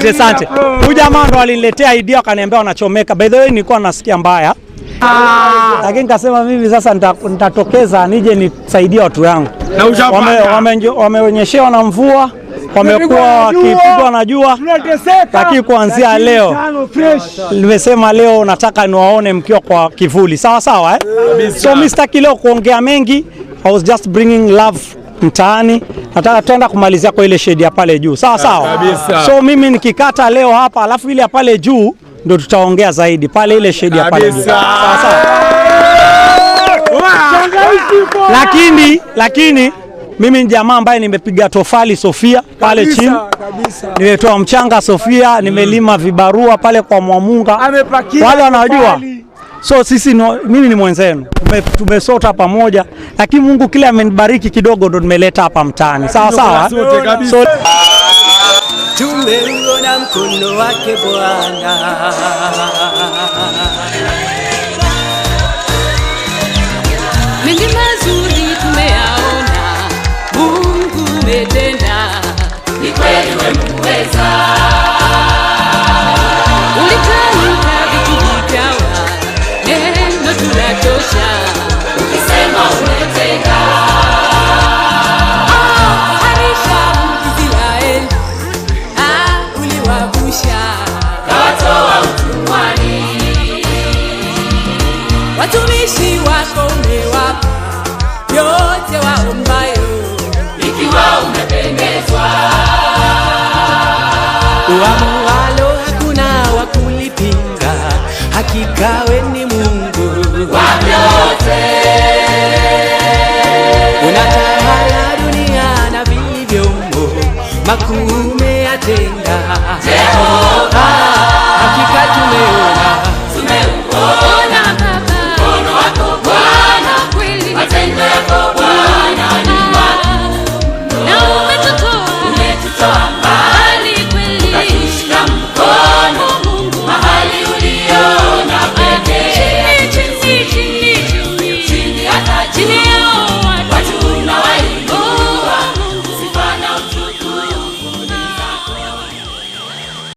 Asante. Huyu jamaa ndo aliniletea idea akaniambia wanachomeka. By the way nilikuwa nasikia mbaya. Lakini nikasema mimi sasa nitatokeza nije nisaidie watu wangu. Wameonyeshewa na mvua, wamekuwa wakipigwa na jua. Lakini kuanzia leo nimesema leo nataka niwaone mkiwa kwa kivuli. Sawa sawa So mimi sitaki leo kuongea mengi. I was just bringing love mtaani. Nataka tuenda kumalizia kwa ile shade ya pale juu. Sawa sawa. So mimi nikikata leo hapa alafu ile ya pale juu ndio tutaongea zaidi pale ile shade ya pale juu. Sawa sawa. Lakini mimi ni jamaa ambaye nimepiga tofali Sofia pale chini. Nimetoa mchanga Sofia, nimelima vibarua pale kwa Mwamunga. Wale wanajua. So sisi mimi ni mwenzenu. Tumesota pamoja, lakini Mungu kile amenibariki kidogo ndo nimeleta hapa mtaani. Sawa sawa. So tumeuona mkono wake Bwana. Mengi mazuri tumeyaona, Mungu umetenda, ni kweli wewe muweza. Ulitamka vitu vikawa, neno tunatosha, ukisema umetenda. Harisha Israeli, uliwavusha, kawatoa utumwani. Watumishi wako umewapa yote waombayo, ikiwa umependezwa. Uamualo hakuna wa kulipinga, hakika wewe ni Mungu wa vyote. Unatawala dunia na vilivyomo, makuu